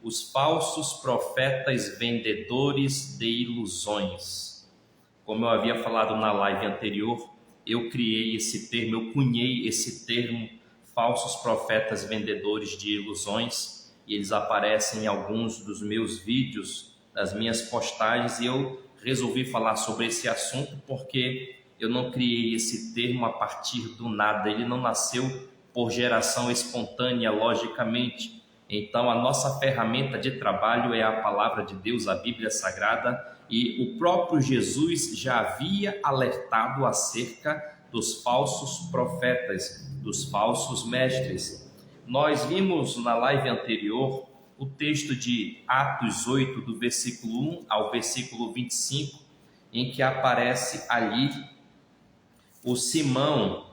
os falsos profetas vendedores de ilusões. Como eu havia falado na live anterior, eu criei esse termo, eu cunhei esse termo, falsos profetas vendedores de ilusões, e eles aparecem em alguns dos meus vídeos, das minhas postagens, e eu resolvi falar sobre esse assunto porque eu não criei esse termo a partir do nada, ele não nasceu por geração espontânea, logicamente. Então, a nossa ferramenta de trabalho é a palavra de Deus, a Bíblia Sagrada, e o próprio Jesus já havia alertado acerca dos falsos profetas, dos falsos mestres. Nós vimos na live anterior o texto de Atos 8, do versículo 1 ao versículo 25, em que aparece ali o Simão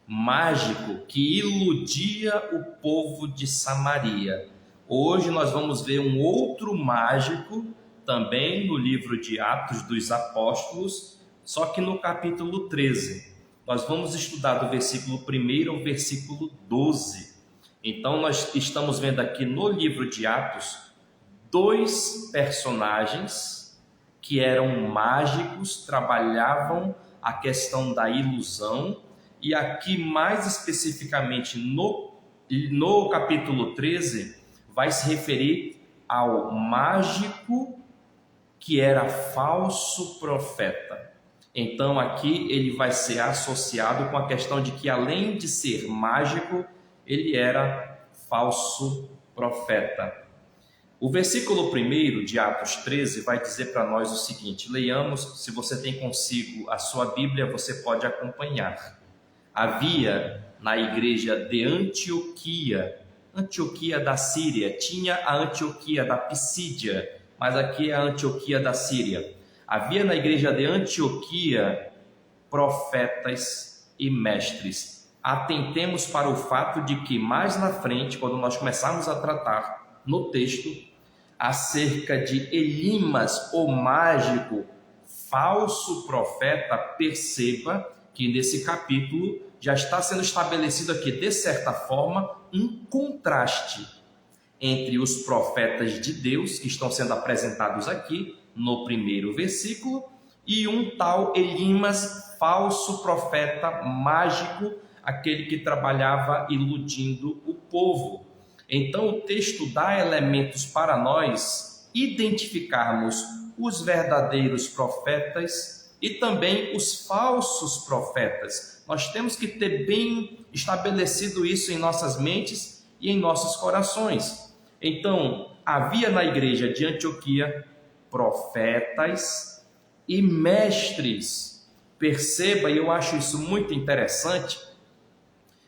mágico que iludia o povo de Samaria. Hoje nós vamos ver um outro mágico, também no livro de Atos dos Apóstolos, só que no capítulo 13. Nós vamos estudar do versículo 1 ao versículo 12. Então nós estamos vendo aqui no livro de Atos dois personagens que eram mágicos, trabalhavam a questão da ilusão, e aqui mais especificamente no capítulo 13 vai se referir ao mágico que era falso profeta. Então aqui ele vai ser associado com a questão de que além de ser mágico, ele era falso profeta. O versículo 1 de Atos 13 vai dizer para nós o seguinte, leiamos, se você tem consigo a sua Bíblia, você pode acompanhar. Havia na igreja de Antioquia da Síria, tinha a Antioquia da Pisídia, mas aqui é a Antioquia da Síria. Havia na igreja de Antioquia profetas e mestres. Atentemos para o fato de que mais na frente, quando nós começarmos a tratar no texto acerca de Elimas, o mágico, falso profeta, perceba que nesse capítulo já está sendo estabelecido aqui, de certa forma, um contraste entre os profetas de Deus, que estão sendo apresentados aqui no primeiro versículo, e um tal Elimas, falso profeta mágico, aquele que trabalhava iludindo o povo. Então o texto dá elementos para nós identificarmos os verdadeiros profetas e também os falsos profetas. Nós temos que ter bem estabelecido isso em nossas mentes e em nossos corações. Então, havia na igreja de Antioquia profetas e mestres. Perceba, e eu acho isso muito interessante,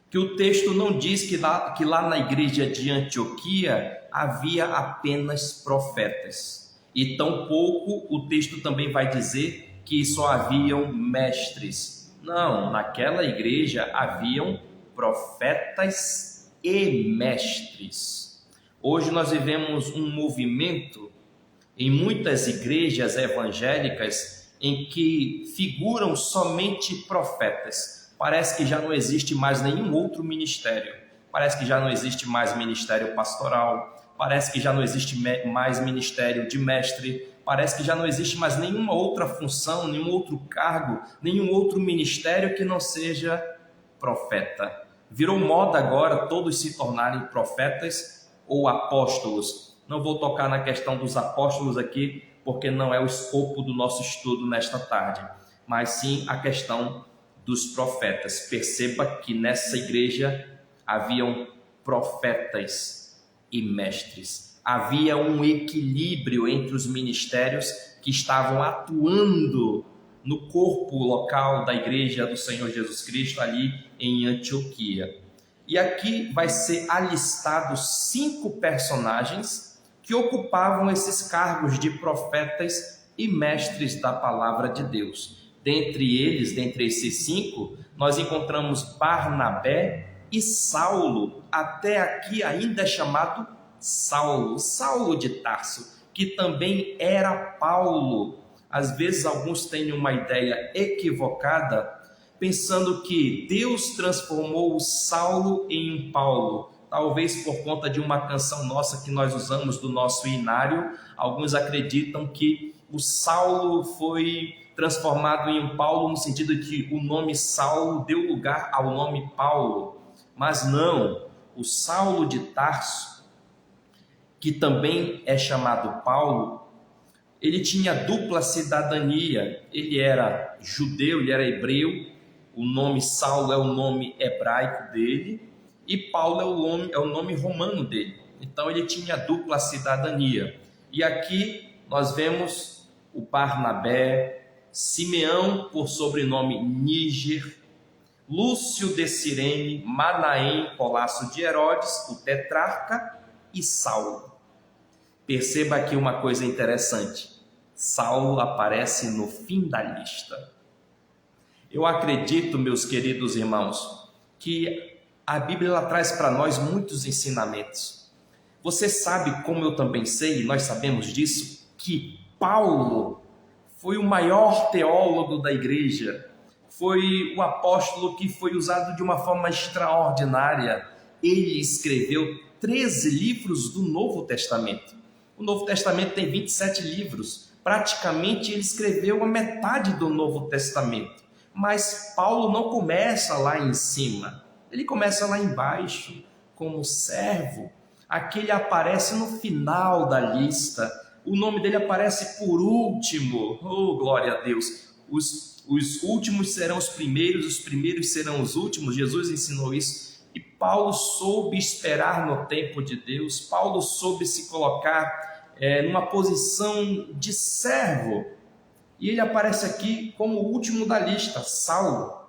que o texto não diz que lá na igreja de Antioquia havia apenas profetas. E tampouco o texto também vai dizer que só haviam mestres. Não, naquela igreja haviam profetas e mestres. Hoje nós vivemos um movimento em muitas igrejas evangélicas em que figuram somente profetas. Parece que já não existe mais nenhum outro ministério. Parece que já não existe mais ministério pastoral. Parece que já não existe mais ministério de mestre. Parece que já não existe mais nenhuma outra função, nenhum outro cargo, nenhum outro ministério que não seja profeta. Virou moda agora todos se tornarem profetas ou apóstolos. Não vou tocar na questão dos apóstolos aqui, porque não é o escopo do nosso estudo nesta tarde, mas sim a questão dos profetas. Perceba que nessa igreja haviam profetas e mestres. Havia um equilíbrio entre os ministérios que estavam atuando no corpo local da igreja do Senhor Jesus Cristo ali em Antioquia. E aqui vai ser alistados 5 personagens que ocupavam esses cargos de profetas e mestres da palavra de Deus. Dentre esses 5, nós encontramos Barnabé e Saulo, até aqui ainda é chamado Saulo de Tarso, que também era Paulo. Às vezes alguns têm uma ideia equivocada, pensando que Deus transformou o Saulo em um Paulo. Talvez por conta de uma canção nossa que nós usamos do nosso inário, alguns acreditam que o Saulo foi transformado em um Paulo no sentido de que o nome Saulo deu lugar ao nome Paulo. Mas não, o Saulo de Tarso, que também é chamado Paulo, ele tinha dupla cidadania. Ele era judeu, ele era hebreu. O nome Saulo é o nome hebraico dele e Paulo é o nome romano dele. Então ele tinha dupla cidadania. E aqui nós vemos o Barnabé, Simeão por sobrenome Níger, Lúcio de Cirene, Manaém, Colasso de Herodes, o tetrarca, e Saulo. Perceba aqui uma coisa interessante. Saulo aparece no fim da lista. Eu acredito, meus queridos irmãos, que a Bíblia ela traz para nós muitos ensinamentos. Você sabe, como eu também sei, e nós sabemos disso, que Paulo foi o maior teólogo da igreja, foi o apóstolo que foi usado de uma forma extraordinária. Ele escreveu 13 livros do Novo Testamento. O Novo Testamento tem 27 livros. Praticamente ele escreveu a metade do Novo Testamento. Mas Paulo não começa lá em cima. Ele começa lá embaixo, como servo. Aqui ele aparece no final da lista. O nome dele aparece por último. Oh, glória a Deus! Os últimos serão os primeiros serão os últimos. Jesus ensinou isso. E Paulo soube esperar no tempo de Deus. Paulo soube se colocar numa posição de servo. E ele aparece aqui como o último da lista, Saulo.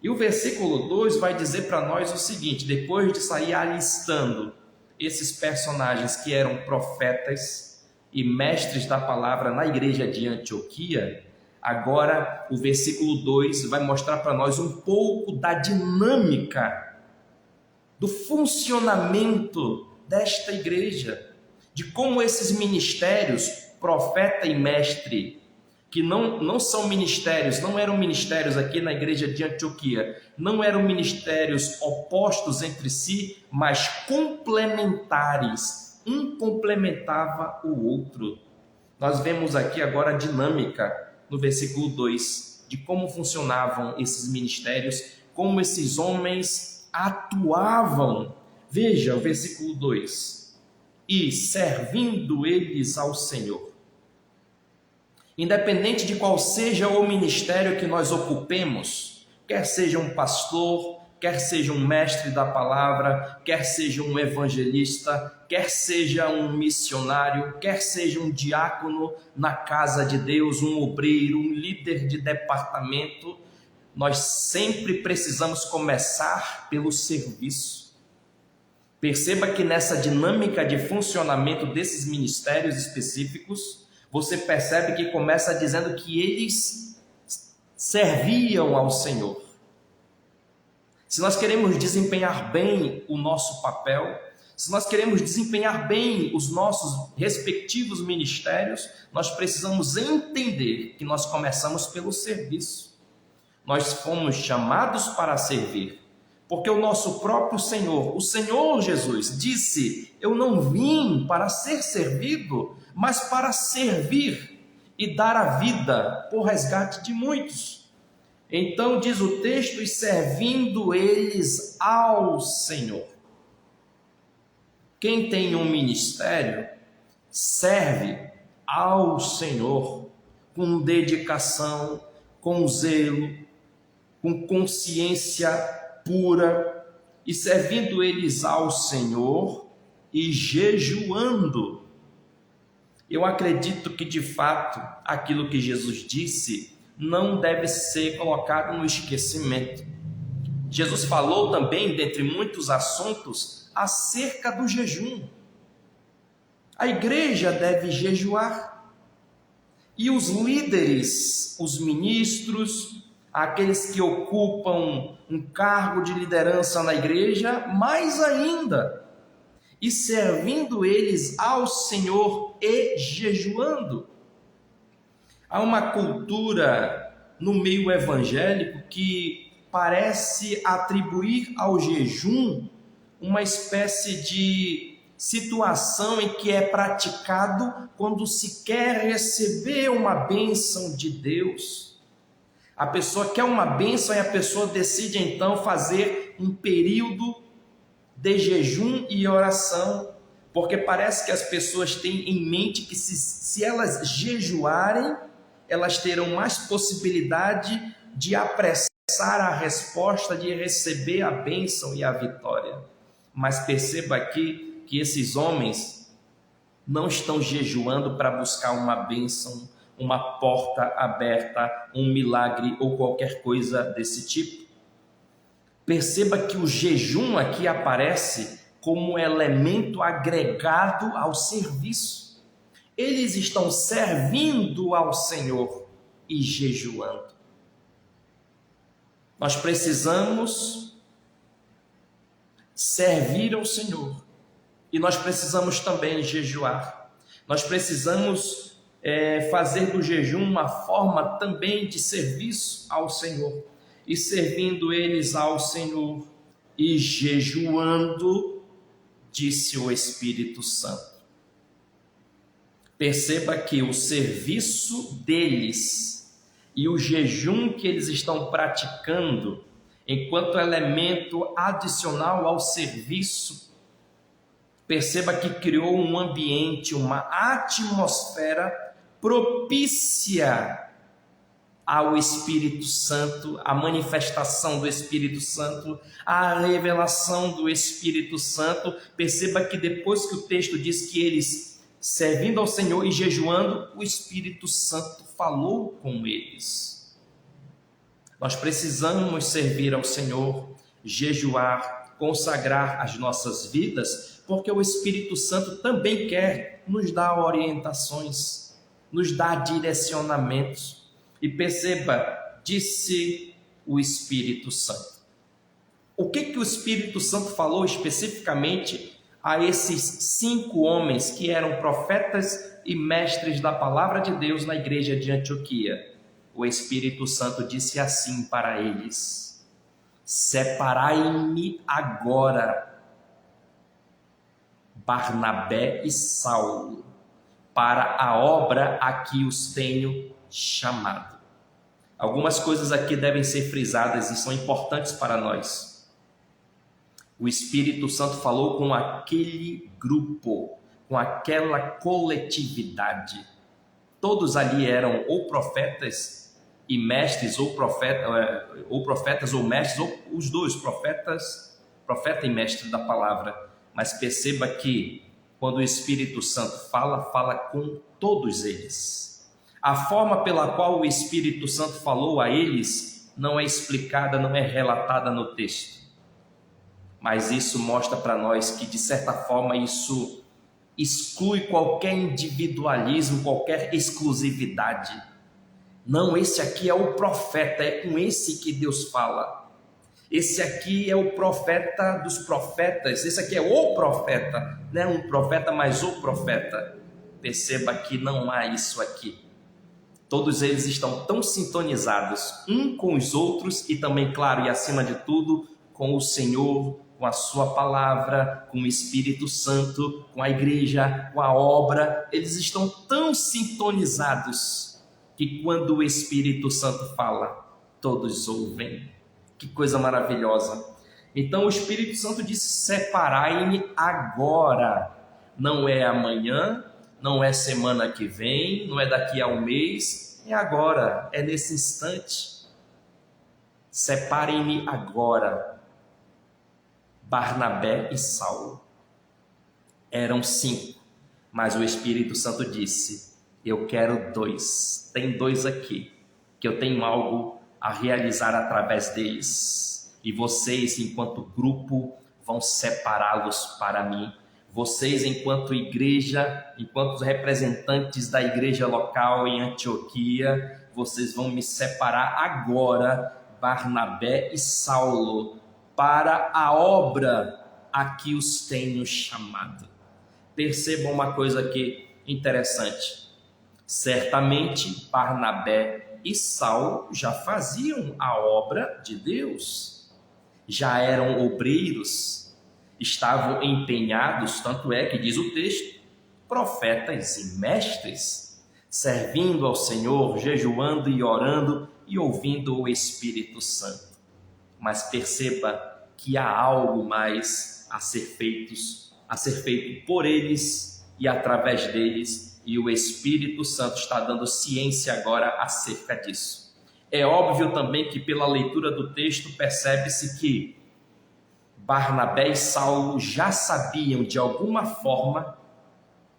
E o versículo 2 vai dizer para nós o seguinte: depois de sair alistando esses personagens que eram profetas e mestres da palavra na igreja de Antioquia, agora o versículo 2 vai mostrar para nós um pouco da dinâmica, do funcionamento desta igreja, de como esses ministérios, profeta e mestre, que não são ministérios, não eram ministérios aqui na igreja de Antioquia, não eram ministérios opostos entre si, mas complementares, um complementava o outro. Nós vemos aqui agora a dinâmica no versículo 2, de como funcionavam esses ministérios, como esses homens atuavam. Veja o versículo 2: e servindo eles ao Senhor. Independente de qual seja o ministério que nós ocupemos, quer seja um pastor, quer seja um mestre da palavra, quer seja um evangelista, quer seja um missionário, quer seja um diácono na casa de Deus, um obreiro, um líder de departamento, nós sempre precisamos começar pelo serviço. Perceba que nessa dinâmica de funcionamento desses ministérios específicos, você percebe que começa dizendo que eles serviam ao Senhor. Se nós queremos desempenhar bem o nosso papel, se nós queremos desempenhar bem os nossos respectivos ministérios, nós precisamos entender que nós começamos pelo serviço. Nós fomos chamados para servir, porque o nosso próprio Senhor, o Senhor Jesus, disse: eu não vim para ser servido, mas para servir e dar a vida por resgate de muitos. Então diz o texto: e servindo eles ao Senhor. Quem tem um ministério serve ao Senhor com dedicação, com zelo, com consciência pura, e servindo eles ao Senhor e jejuando. Eu acredito que de fato aquilo que Jesus disse não deve ser colocado no esquecimento. Jesus falou também, dentre muitos assuntos, acerca do jejum. A igreja deve jejuar. E os líderes, os ministros, aqueles que ocupam um cargo de liderança na igreja, mais ainda, e servindo eles ao Senhor e jejuando. Há uma cultura no meio evangélico que parece atribuir ao jejum uma espécie de situação em que é praticado quando se quer receber uma bênção de Deus. A pessoa quer uma bênção e a pessoa decide então fazer um período de jejum e oração, porque parece que as pessoas têm em mente que se elas jejuarem, elas terão mais possibilidade de apressar a resposta, de receber a bênção e a vitória. Mas perceba aqui que esses homens não estão jejuando para buscar uma bênção, uma porta aberta, um milagre ou qualquer coisa desse tipo. Perceba que o jejum aqui aparece como elemento agregado ao serviço. Eles estão servindo ao Senhor e jejuando. Nós precisamos servir ao Senhor e nós precisamos também jejuar. Nós precisamos fazer do jejum uma forma também de serviço ao Senhor. E servindo eles ao Senhor e jejuando, disse o Espírito Santo. Perceba que o serviço deles e o jejum que eles estão praticando, enquanto elemento adicional ao serviço, perceba que criou um ambiente, uma atmosfera propícia ao Espírito Santo, a manifestação do Espírito Santo, a revelação do Espírito Santo. Perceba que depois que o texto diz que eles, servindo ao Senhor e jejuando, o Espírito Santo falou com eles. Nós precisamos servir ao Senhor, jejuar, consagrar as nossas vidas, porque o Espírito Santo também quer nos dar orientações, nos dar direcionamentos. E perceba, disse o Espírito Santo. O que o Espírito Santo falou especificamente a esses 5 homens que eram profetas e mestres da palavra de Deus na igreja de Antioquia? O Espírito Santo disse assim para eles: separai-me agora Barnabé e Saulo para a obra a que os tenho chamado. Algumas coisas aqui devem ser frisadas e são importantes para nós. O Espírito Santo falou com aquele grupo, com aquela coletividade. Todos ali eram ou profetas e mestres, ou profetas ou mestres, ou os dois, profeta e mestre da palavra. Mas perceba que quando o Espírito Santo fala com todos eles. A forma pela qual o Espírito Santo falou a eles não é explicada, não é relatada no texto. Mas isso mostra para nós que, de certa forma, isso exclui qualquer individualismo, qualquer exclusividade. Não, esse aqui é o profeta, é com esse que Deus fala. Esse aqui é o profeta dos profetas, esse aqui é o profeta, não é um profeta, mas o profeta. Perceba que não há isso aqui. Todos eles estão tão sintonizados um com os outros e também, claro, e acima de tudo, com o Senhor, com a sua palavra, com o Espírito Santo, com a igreja, com a obra. Eles estão tão sintonizados que quando o Espírito Santo fala, todos ouvem. Que coisa maravilhosa. Então o Espírito Santo disse: separai-me agora. Não é amanhã, não é semana que vem, não é daqui a um mês, é agora, é nesse instante. Separem-me agora. Barnabé e Saulo. Eram 5, mas o Espírito Santo disse: eu quero 2. Tem 2 aqui, que eu tenho algo a realizar através deles. E vocês, enquanto grupo, vão separá-los para mim. Vocês, enquanto igreja, enquanto representantes da igreja local em Antioquia, vocês vão me separar agora, Barnabé e Saulo, para a obra a que os tenho chamado. Percebam uma coisa aqui interessante. Certamente Barnabé e Saulo já faziam a obra de Deus, já eram obreiros, estavam empenhados, tanto é que diz o texto, profetas e mestres, servindo ao Senhor, jejuando e orando e ouvindo o Espírito Santo. Mas perceba que há algo mais a ser feito por eles e através deles, e o Espírito Santo está dando ciência agora acerca disso. É óbvio também que pela leitura do texto percebe-se que Barnabé e Saulo já sabiam de alguma forma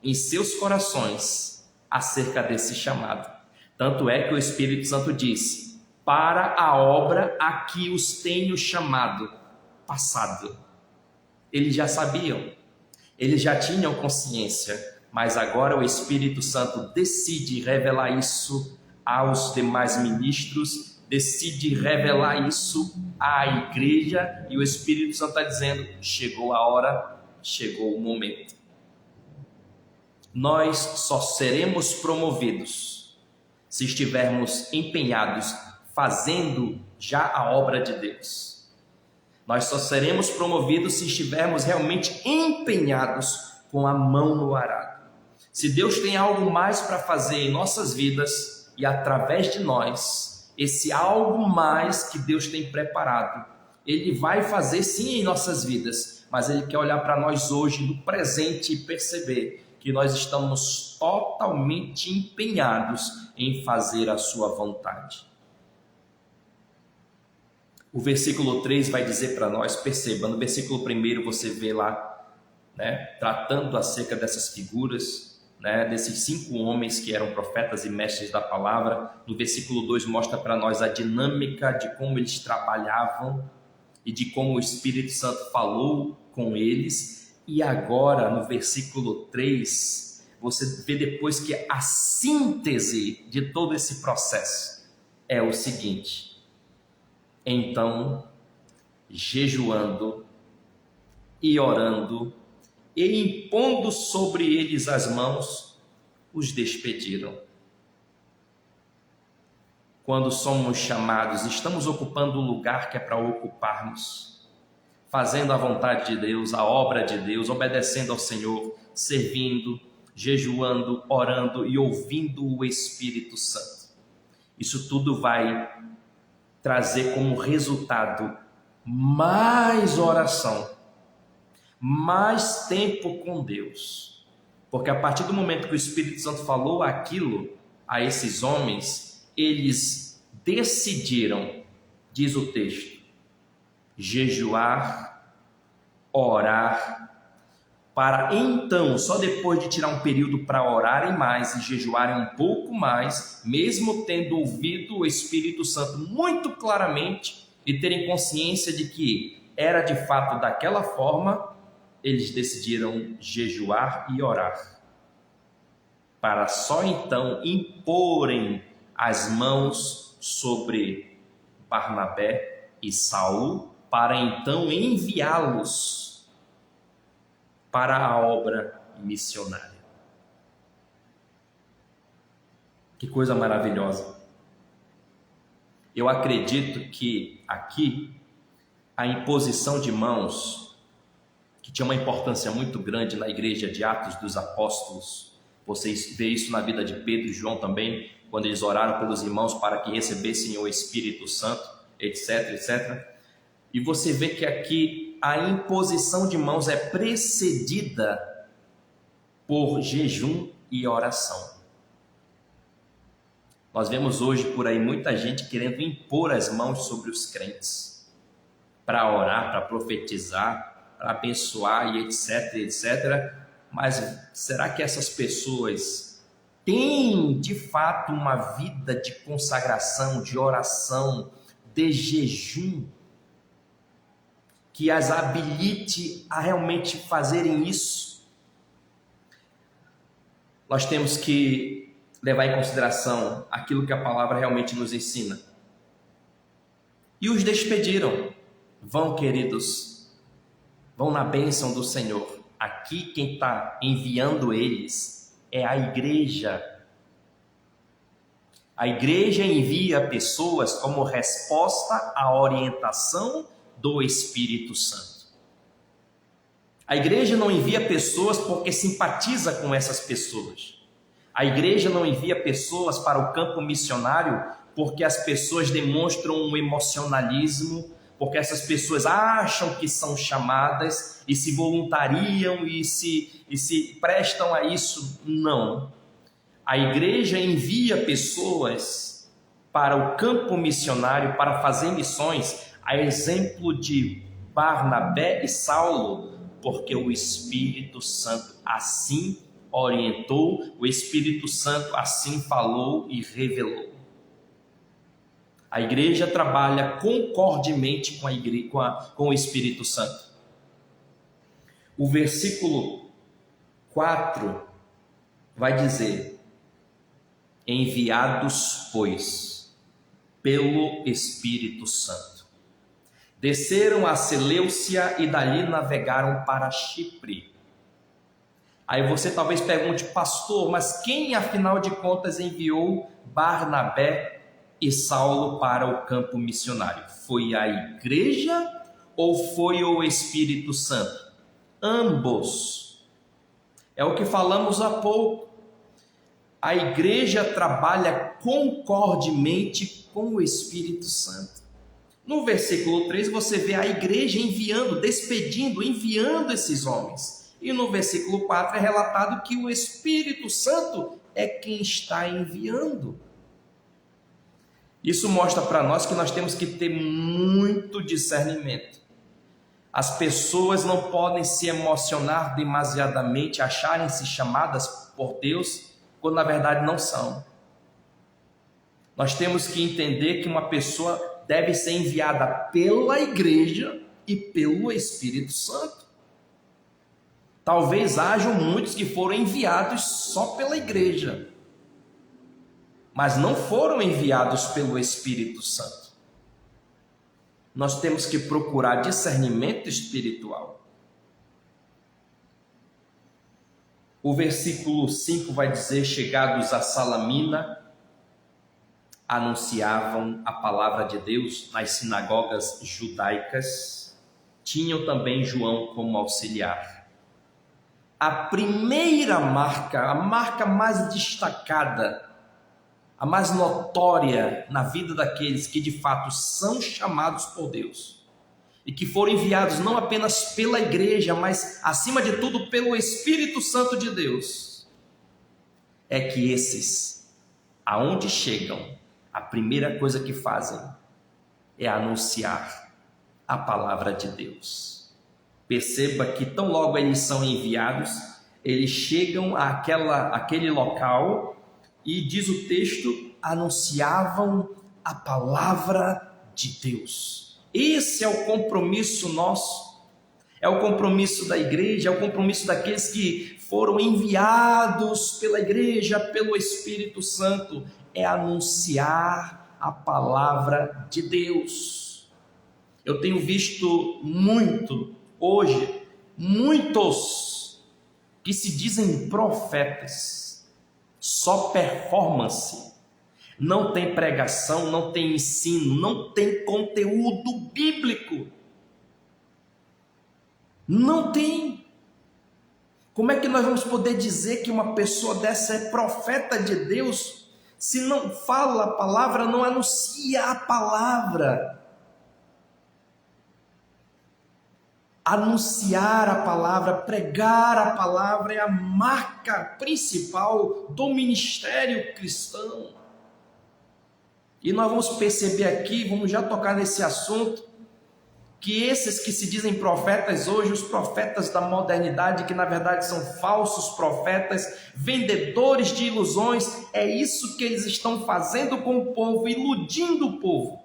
em seus corações acerca desse chamado. Tanto é que o Espírito Santo disse: para a obra a que os tenho chamado. Passado. Eles já sabiam, eles já tinham consciência, mas agora o Espírito Santo decide revelar isso aos demais ministros, decide revelar isso à igreja, e o Espírito Santo está dizendo: chegou a hora, chegou o momento. Nós só seremos promovidos se estivermos empenhados fazendo já a obra de Deus. Nós só seremos promovidos se estivermos realmente empenhados com a mão no arado. Se Deus tem algo mais para fazer em nossas vidas e através de nós, esse algo mais que Deus tem preparado, Ele vai fazer sim em nossas vidas, mas Ele quer olhar para nós hoje, no presente, e perceber que nós estamos totalmente empenhados em fazer a sua vontade. O versículo 3 vai dizer para nós, perceba, no versículo 1 você vê lá, tratando acerca dessas figuras, desses 5 homens que eram profetas e mestres da palavra. No versículo 2 mostra para nós a dinâmica de como eles trabalhavam e de como o Espírito Santo falou com eles. E agora, no versículo 3, você vê depois que a síntese de todo esse processo é o seguinte: então, jejuando e orando e impondo sobre eles as mãos, os despediram. Quando somos chamados, estamos ocupando o lugar que é para ocuparmos, fazendo a vontade de Deus, a obra de Deus, obedecendo ao Senhor, servindo, jejuando, orando e ouvindo o Espírito Santo. Isso tudo vai trazer como resultado mais oração, mais tempo com Deus. Porque a partir do momento que o Espírito Santo falou aquilo a esses homens, eles decidiram, diz o texto, jejuar, orar, para então, só depois de tirar um período para orarem mais e jejuarem um pouco mais, mesmo tendo ouvido o Espírito Santo muito claramente e terem consciência de que era de fato daquela forma, eles decidiram jejuar e orar, para só então imporem as mãos sobre Barnabé e Saulo, para então enviá-los para a obra missionária. Que coisa maravilhosa! Eu acredito que aqui a imposição de mãos, que tinha uma importância muito grande na igreja de Atos dos Apóstolos, vocês veem isso na vida de Pedro e João também, quando eles oraram pelos irmãos para que recebessem o Espírito Santo, etc, etc. E você vê que aqui a imposição de mãos é precedida por jejum e oração. Nós vemos hoje por aí muita gente querendo impor as mãos sobre os crentes, para orar, para profetizar, para abençoar e etc, etc. Mas será que essas pessoas têm de fato uma vida de consagração, de oração, de jejum, que as habilite a realmente fazerem isso? Nós temos que levar em consideração aquilo que a palavra realmente nos ensina. E os despediram. Vão, queridos, vão na bênção do Senhor. Aqui quem está enviando eles é a igreja. A igreja envia pessoas como resposta à orientação do Espírito Santo. A igreja não envia pessoas porque simpatiza com essas pessoas. A igreja não envia pessoas para o campo missionário porque as pessoas demonstram um emocionalismo, porque essas pessoas acham que são chamadas e se voluntariam e se prestam a isso. Não. A igreja envia pessoas para o campo missionário para fazer missões, a exemplo de Barnabé e Saulo, porque o Espírito Santo assim orientou, o Espírito Santo assim falou e revelou. A igreja trabalha concordemente com o Espírito Santo. O versículo 4 vai dizer: enviados, pois, pelo Espírito Santo, desceram a Seleucia e dali navegaram para Chipre. Aí você talvez pergunte, pastor, mas quem afinal de contas enviou Barnabé e Saulo para o campo missionário? Foi a igreja ou foi o Espírito Santo? Ambos. É o que falamos há pouco. A igreja trabalha concordemente com o Espírito Santo. No versículo 3 você vê a igreja enviando, despedindo, enviando esses homens. E no versículo 4 é relatado que o Espírito Santo é quem está enviando. Isso mostra para nós que nós temos que ter muito discernimento. As pessoas não podem se emocionar demasiadamente, acharem-se chamadas por Deus, quando na verdade não são. Nós temos que entender que uma pessoa deve ser enviada pela igreja e pelo Espírito Santo. Talvez hajam muitos que foram enviados só pela igreja, mas não foram enviados pelo Espírito Santo. Nós temos que procurar discernimento espiritual. O versículo 5 vai dizer: chegados a Salamina, anunciavam a palavra de Deus nas sinagogas judaicas, tinham também João como auxiliar. A primeira marca, a marca mais destacada, a mais notória na vida daqueles que de fato são chamados por Deus e que foram enviados não apenas pela igreja, mas acima de tudo pelo Espírito Santo de Deus, é que esses, aonde chegam, a primeira coisa que fazem é anunciar a palavra de Deus. Perceba que tão logo eles são enviados, eles chegam àquele local e diz o texto, anunciavam a palavra de Deus. Esse é o compromisso nosso, é o compromisso da igreja, é o compromisso daqueles que foram enviados pela igreja, pelo Espírito Santo, é anunciar a palavra de Deus. Eu tenho visto muito hoje, muitos que se dizem profetas, só performance, não tem pregação, não tem ensino, não tem conteúdo bíblico, não tem. Como é que nós vamos poder dizer que uma pessoa dessa é profeta de Deus, se não fala a palavra, não anuncia a palavra? Anunciar a palavra, pregar a palavra é a marca principal do ministério cristão. E nós vamos perceber aqui, vamos já tocar nesse assunto, que esses que se dizem profetas hoje, os profetas da modernidade, que na verdade são falsos profetas, vendedores de ilusões, é isso que eles estão fazendo com o povo, iludindo o povo.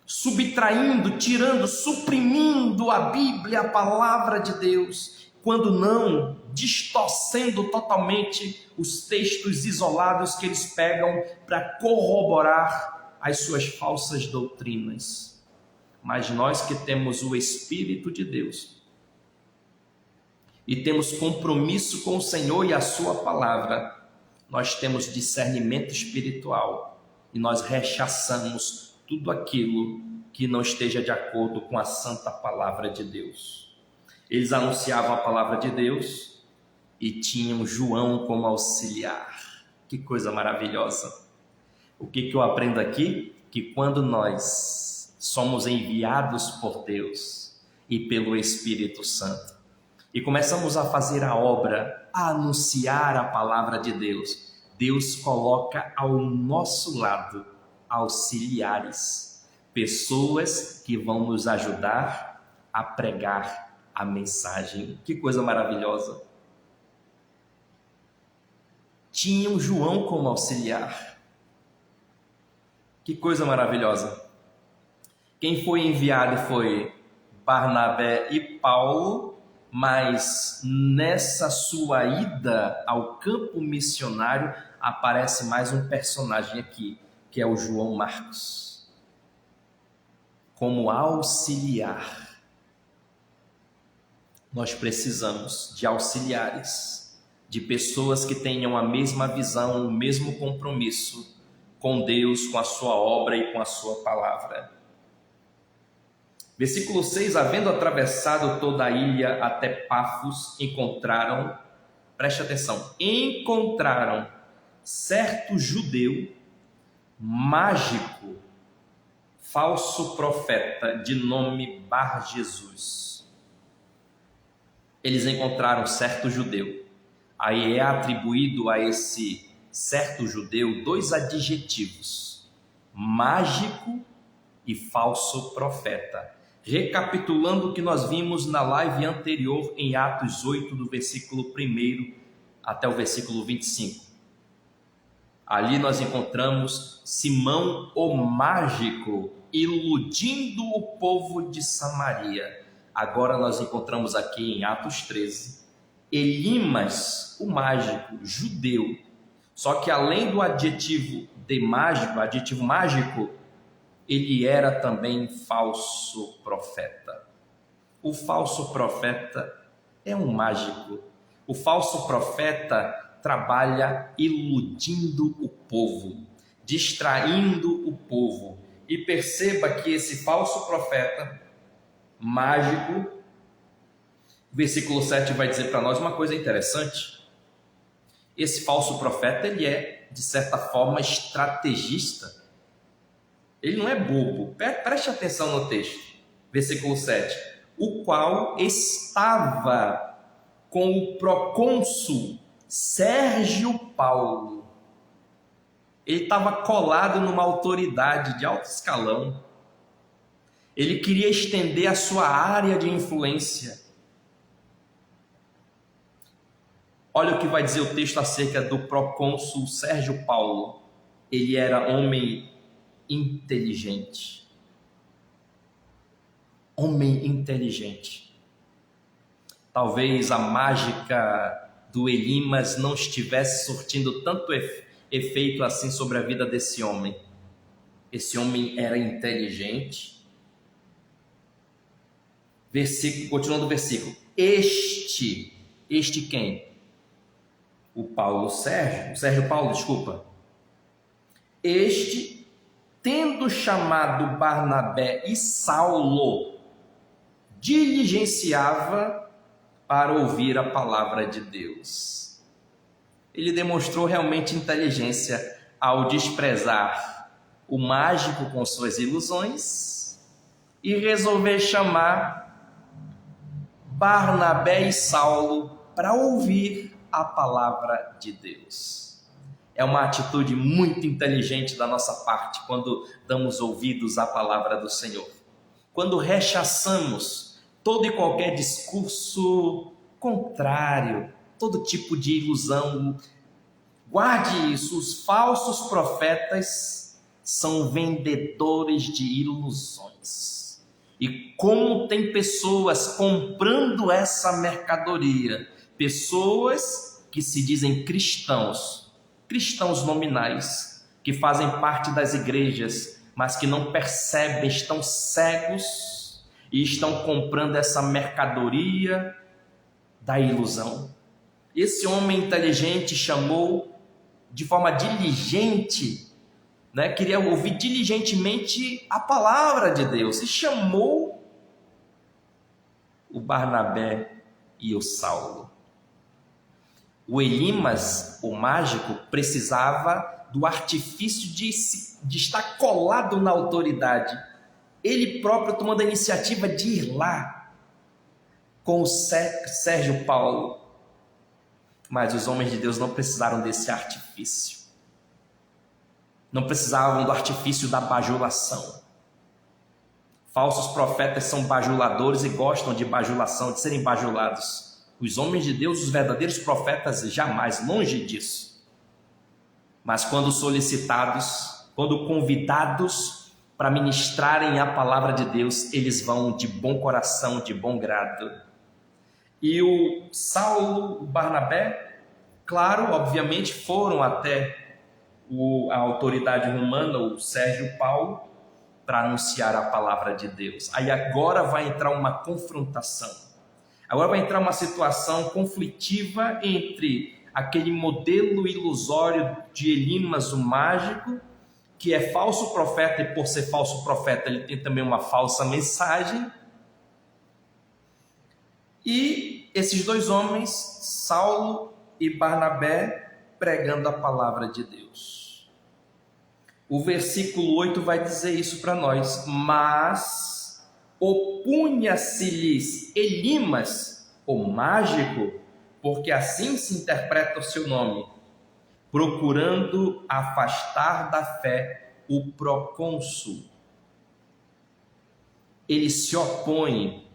Subtraindo, tirando, suprimindo a Bíblia, a palavra de Deus, quando não, distorcendo totalmente os textos isolados que eles pegam para corroborar as suas falsas doutrinas. Mas nós que temos o Espírito de Deus e temos compromisso com o Senhor e a sua palavra, nós temos discernimento espiritual e nós rechaçamos tudo aquilo que não esteja de acordo com a santa palavra de Deus. Eles anunciavam a palavra de Deus e tinham João como auxiliar. Que coisa maravilhosa! O que eu aprendo aqui? Que quando nós somos enviados por Deus e pelo Espírito Santo e começamos a fazer a obra, a anunciar a palavra de Deus, Deus coloca ao nosso lado auxiliares, pessoas que vão nos ajudar a pregar a mensagem. Que coisa maravilhosa! Tinham João como auxiliar. Que coisa maravilhosa! Quem foi enviado foi Barnabé e Paulo, mas nessa sua ida ao campo missionário aparece mais um personagem aqui, que é o João Marcos, como auxiliar. Nós precisamos de auxiliares, de pessoas que tenham a mesma visão, o mesmo compromisso com Deus, com a sua obra e com a sua palavra. Versículo 6, havendo atravessado toda a ilha até Pafos, encontraram, preste atenção, encontraram certo judeu, mágico, falso profeta, de nome Bar-Jesus. Eles encontraram certo judeu. Aí é atribuído a esse certo judeu 2 adjetivos, mágico e falso profeta. Recapitulando o que nós vimos na live anterior em Atos 8, do versículo 1 até o versículo 25. Ali nós encontramos Simão o mágico iludindo o povo de Samaria. Agora nós encontramos aqui em Atos 13 Elimas, o mágico judeu. Só que além do adjetivo de mágico, adjetivo mágico, ele era também falso profeta. O falso profeta é um mágico. O falso profeta trabalha iludindo o povo, distraindo o povo. E perceba que esse falso profeta mágico, versículo 7 vai dizer para nós uma coisa interessante. Esse falso profeta, ele é, de certa forma, estrategista. Ele não é bobo. Preste atenção no texto. Versículo 7. O qual estava com o procônsul Sérgio Paulo. Ele estava colado numa autoridade de alto escalão. Ele queria estender a sua área de influência. Olha o que vai dizer o texto acerca do procônsul Sérgio Paulo. Ele era homem inteligente. Homem inteligente. Talvez a mágica do Elimas não estivesse surtindo tanto efeito assim sobre a vida desse homem. Esse homem era inteligente. Continuando o versículo. Este quem? O Sérgio Paulo, desculpa. Este, tendo chamado Barnabé e Saulo, diligenciava para ouvir a palavra de Deus. Ele demonstrou realmente inteligência ao desprezar o mágico com suas ilusões e resolver chamar Barnabé e Saulo para ouvir a palavra de Deus. É uma atitude muito inteligente da nossa parte quando damos ouvidos à palavra do Senhor. Quando rechaçamos todo e qualquer discurso contrário, todo tipo de ilusão. Guarde isso, os falsos profetas são vendedores de ilusões. E como tem pessoas comprando essa mercadoria, pessoas que se dizem cristãos nominais, que fazem parte das igrejas, mas que não percebem, estão cegos e estão comprando essa mercadoria da ilusão. Esse homem inteligente chamou de forma diligente, queria ouvir diligentemente a palavra de Deus, e chamou o Barnabé e o Saulo. O Elimas, o mágico, precisava do artifício de estar colado na autoridade. Ele próprio tomando a iniciativa de ir lá com o Sérgio Paulo. Mas os homens de Deus não precisaram desse artifício. Não precisavam do artifício da bajulação. Falsos profetas são bajuladores e gostam de bajulação, de serem bajulados. Os homens de Deus, os verdadeiros profetas, jamais, longe disso. Mas quando solicitados, quando convidados para ministrarem a palavra de Deus, eles vão de bom coração, de bom grado. E o Saulo, o Barnabé, claro, obviamente, foram até a autoridade romana, o Sérgio Paulo, para anunciar a palavra de Deus. Aí agora vai entrar uma confrontação. Agora vai entrar uma situação conflitiva entre aquele modelo ilusório de Elimas, o mágico, que é falso profeta, e por ser falso profeta ele tem também uma falsa mensagem, e esses dois homens, Saulo e Barnabé, pregando a palavra de Deus. O versículo 8 vai dizer isso para nós. Mas opunha-se-lhes Elimas, o mágico, porque assim se interpreta o seu nome, procurando afastar da fé o procônsul. Ele se opõe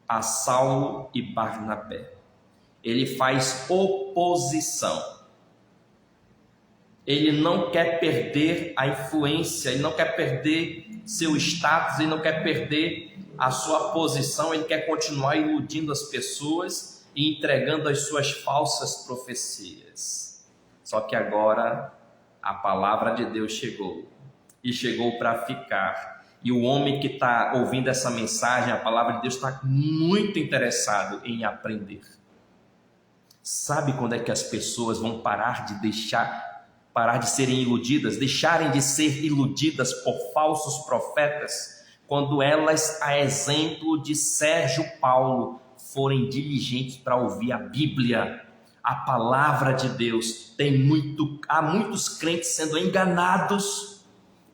a Saulo e Barnabé. Ele faz oposição. Ele não quer perder a influência, ele não quer perder seu status, ele não quer perder a sua posição, ele quer continuar iludindo as pessoas e entregando as suas falsas profecias. Só que agora a palavra de Deus chegou, e chegou para ficar. E o homem que está ouvindo essa mensagem, a palavra de Deus, está muito interessado em aprender. Sabe quando é que as pessoas vão parar de serem iludidas, deixarem de ser iludidas por falsos profetas? Quando elas, a exemplo de Sérgio Paulo, forem diligentes para ouvir a Bíblia, a palavra de Deus. Há muitos crentes sendo enganados,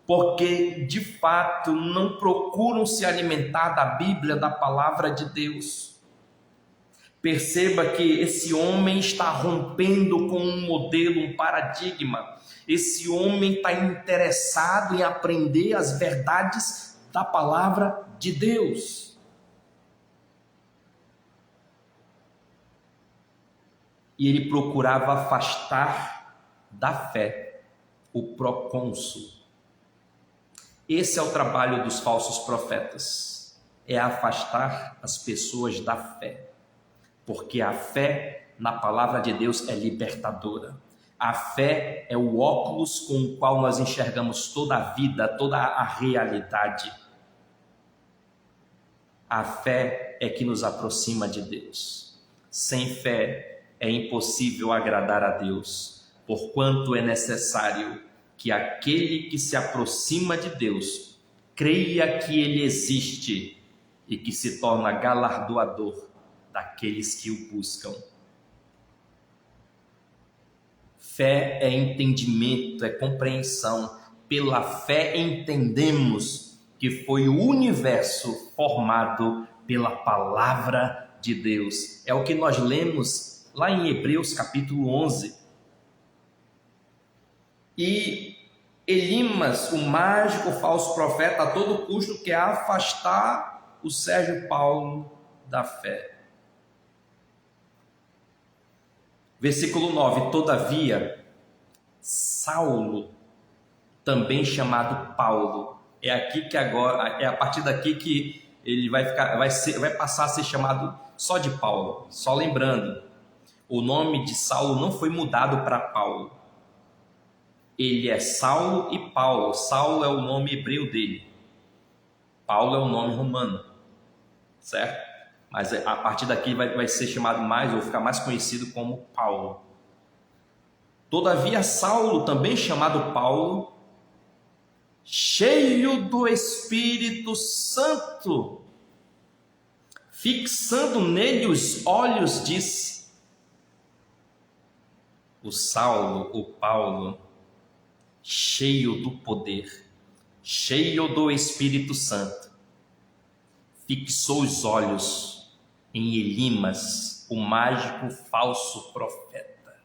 porque de fato não procuram se alimentar da Bíblia, da palavra de Deus. Perceba que esse homem está rompendo com um modelo, um paradigma. Esse homem está interessado em aprender as verdades da palavra de Deus. E ele procurava afastar da fé o procônsul. Esse é o trabalho dos falsos profetas, é afastar as pessoas da fé. Porque a fé na palavra de Deus é libertadora. A fé é o óculos com o qual nós enxergamos toda a vida, toda a realidade. A fé é que nos aproxima de Deus. Sem fé é impossível agradar a Deus, porquanto é necessário que aquele que se aproxima de Deus creia que Ele existe e que se torna galardoador daqueles que o buscam. Fé é entendimento, é compreensão. Pela fé entendemos que foi o universo formado pela palavra de Deus. É o que nós lemos lá em Hebreus capítulo 11. E Elimas, o mágico, o falso profeta, a todo custo quer afastar o Sérgio Paulo da fé. Versículo 9, todavia, Saulo, também chamado Paulo, é a partir daqui que ele vai passar a ser chamado só de Paulo. Só lembrando, o nome de Saulo não foi mudado para Paulo. Ele é Saulo e Paulo. Saulo é o nome hebreu dele. Paulo é o nome romano, certo? Mas a partir daqui vai ser chamado mais, ou ficar mais conhecido como Paulo. Todavia, Saulo, também chamado Paulo, cheio do Espírito Santo, fixando nele os olhos, disse. O Paulo, cheio do poder, cheio do Espírito Santo, fixou os olhos em Elimas, o mágico falso profeta.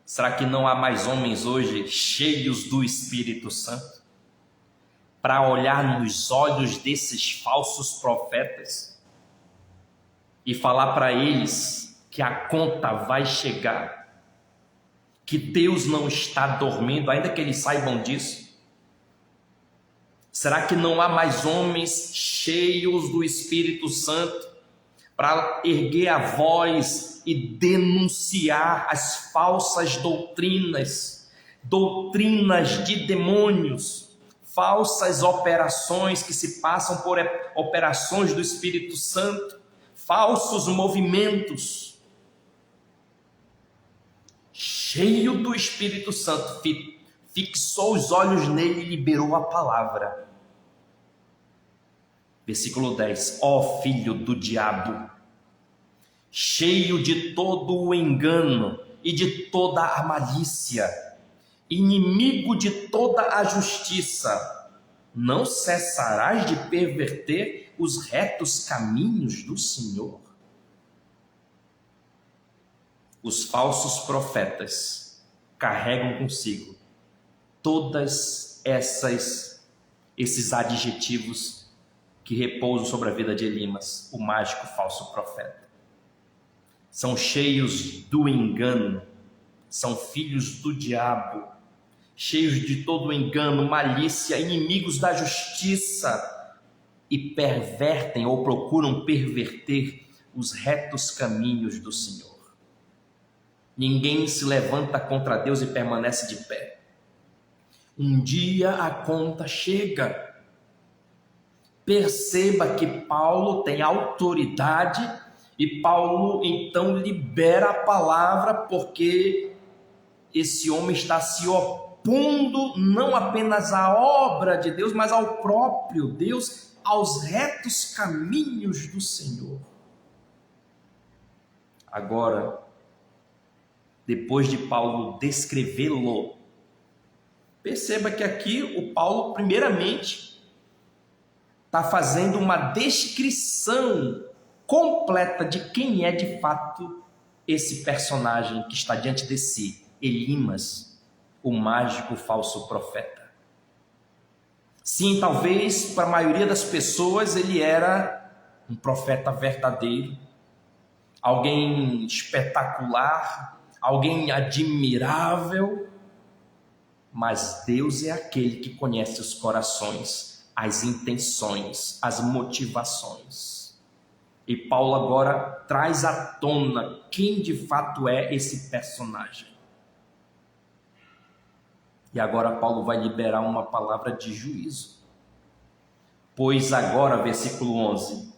Será que não há mais homens hoje cheios do Espírito Santo para olhar nos olhos desses falsos profetas e falar para eles que a conta vai chegar, que Deus não está dormindo, ainda que eles saibam disso? Será que não há mais homens cheios do Espírito Santo para erguer a voz e denunciar as falsas doutrinas de demônios, falsas operações que se passam por operações do Espírito Santo, falsos movimentos? Cheio do Espírito Santo, fixou os olhos nele e liberou a palavra. Versículo 10. Ó filho do diabo, cheio de todo o engano e de toda a malícia, inimigo de toda a justiça, não cessarás de perverter os retos caminhos do Senhor? Os falsos profetas carregam consigo todas esses adjetivos que repousam sobre a vida de Elimas, o mágico falso profeta. São cheios do engano, são filhos do diabo, cheios de todo o engano, malícia, inimigos da justiça, e pervertem ou procuram perverter os retos caminhos do Senhor. Ninguém se levanta contra Deus e permanece de pé. Um dia a conta chega. Perceba que Paulo tem autoridade e Paulo então libera a palavra, porque esse homem está se opondo não apenas à obra de Deus, mas ao próprio Deus, aos retos caminhos do Senhor. Agora, depois de Paulo descrevê-lo, perceba que aqui o Paulo, primeiramente, está fazendo uma descrição completa de quem é de fato esse personagem que está diante de si, Elimas, o mágico falso profeta. Sim, talvez para a maioria das pessoas ele era um profeta verdadeiro, alguém espetacular, alguém admirável, mas Deus é aquele que conhece os corações, as intenções, as motivações. E Paulo agora traz à tona quem de fato é esse personagem. E agora Paulo vai liberar uma palavra de juízo. Pois agora, versículo 11,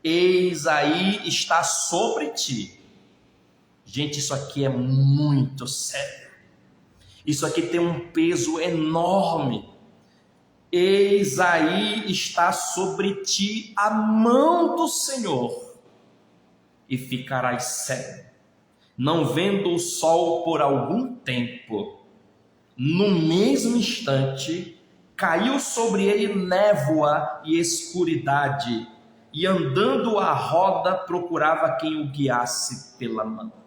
eis aí está sobre ti. Gente, isso aqui é muito sério. Isso aqui tem um peso enorme. Eis aí está sobre ti a mão do Senhor, e ficarás cego, não vendo o sol por algum tempo. No mesmo instante, caiu sobre ele névoa e escuridade, e andando à roda procurava quem o guiasse pela mão.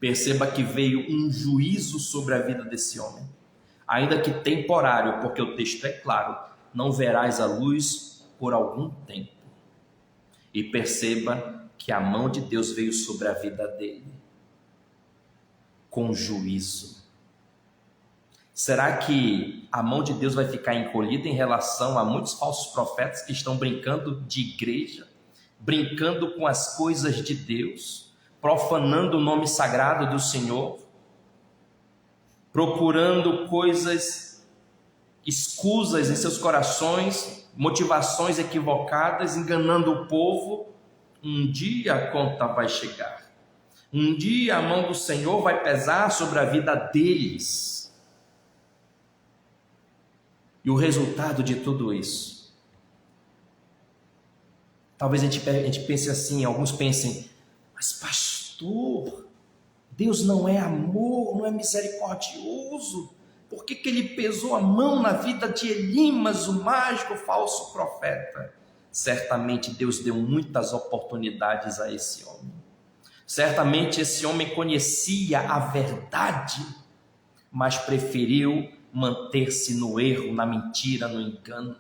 Perceba que veio um juízo sobre a vida desse homem, ainda que temporário, porque o texto é claro: não verás a luz por algum tempo. E perceba que a mão de Deus veio sobre a vida dele, com juízo. Será que a mão de Deus vai ficar encolhida em relação a muitos falsos profetas que estão brincando de igreja, brincando com as coisas de Deus, profanando o nome sagrado do Senhor, procurando coisas escusas em seus corações, motivações equivocadas, enganando o povo? Um dia a conta vai chegar. Um dia a mão do Senhor vai pesar sobre a vida deles. E o resultado de tudo isso, talvez a gente pense assim, alguns pensem, mas pastor, Deus não é amor, não é misericordioso, por que que ele pesou a mão na vida de Elimas, o mágico falso profeta? Certamente Deus deu muitas oportunidades a esse homem. Certamente esse homem conhecia a verdade, mas preferiu manter-se no erro, na mentira, no engano.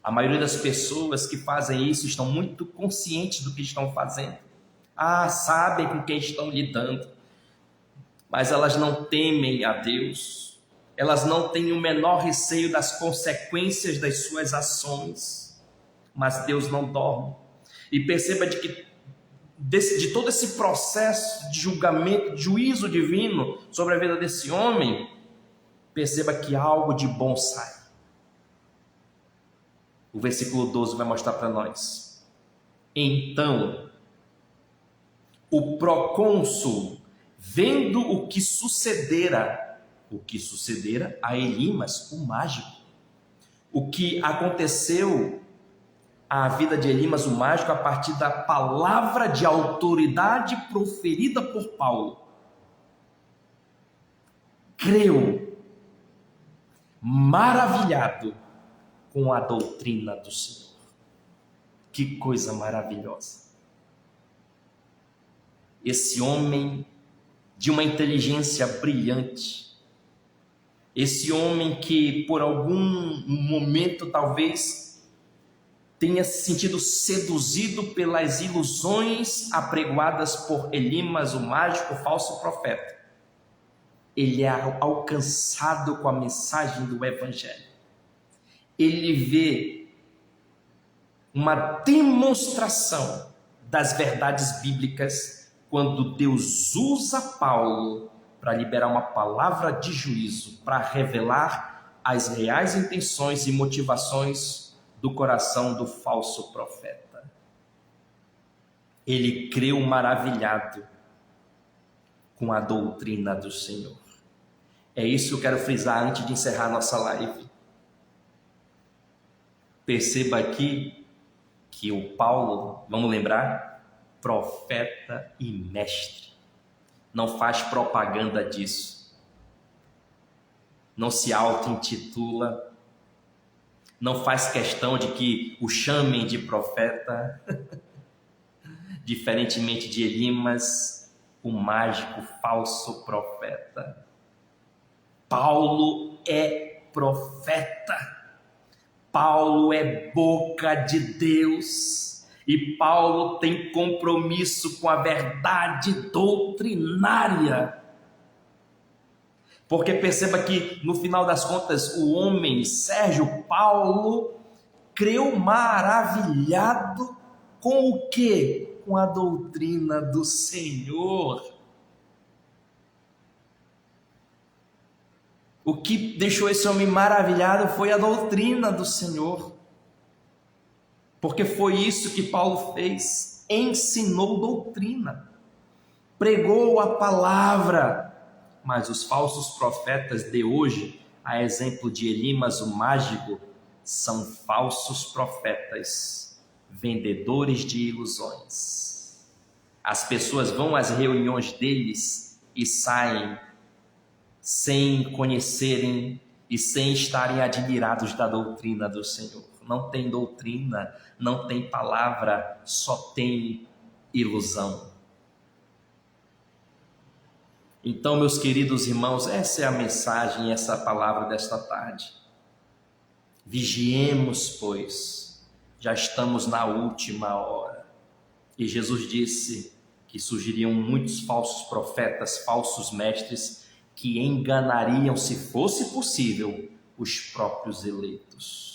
A maioria das pessoas que fazem isso estão muito conscientes do que estão fazendo. Sabem com quem estão lidando, mas elas não temem a Deus. Elas não têm o menor receio das consequências das suas ações. Mas Deus não dorme. E perceba de todo esse processo de julgamento, de juízo divino sobre a vida desse homem, perceba que algo de bom sai. O versículo 12 vai mostrar para nós. Então, o procônsul, vendo o que sucedera a Elimas, o mágico, o que aconteceu à vida de Elimas, o mágico, a partir da palavra de autoridade proferida por Paulo, creu, maravilhado com a doutrina do Senhor. Que coisa maravilhosa! Esse homem de uma inteligência brilhante, esse homem que por algum momento talvez tenha se sentido seduzido pelas ilusões apregoadas por Elimas, o mágico, o falso profeta, ele é alcançado com a mensagem do Evangelho. Ele vê uma demonstração das verdades bíblicas quando Deus usa Paulo para liberar uma palavra de juízo, para revelar as reais intenções e motivações do coração do falso profeta. Ele creu maravilhado com a doutrina do Senhor. É isso que eu quero frisar antes de encerrar nossa live. Perceba aqui que o Paulo, vamos lembrar, profeta e mestre, não faz propaganda disso, não se auto-intitula, não faz questão de que o chamem de profeta, diferentemente de Elimas, o mágico falso profeta. Paulo é profeta. Paulo é boca de Deus e Paulo tem compromisso com a verdade doutrinária. Porque perceba que no final das contas o homem, Sérgio Paulo, creu maravilhado com o quê? Com a doutrina do Senhor. O que deixou esse homem maravilhado foi a doutrina do Senhor. Porque foi isso que Paulo fez, ensinou doutrina, pregou a palavra. Mas os falsos profetas de hoje, a exemplo de Elimas, o mágico, são falsos profetas, vendedores de ilusões. As pessoas vão às reuniões deles e saem sem conhecerem e sem estarem admirados da doutrina do Senhor. Não tem doutrina, não tem palavra, só tem ilusão. Então, meus queridos irmãos, essa é a mensagem, essa é a palavra desta tarde. Vigiemos, pois, já estamos na última hora. E Jesus disse que surgiriam muitos falsos profetas, falsos mestres, que enganariam, se fosse possível, os próprios eleitos.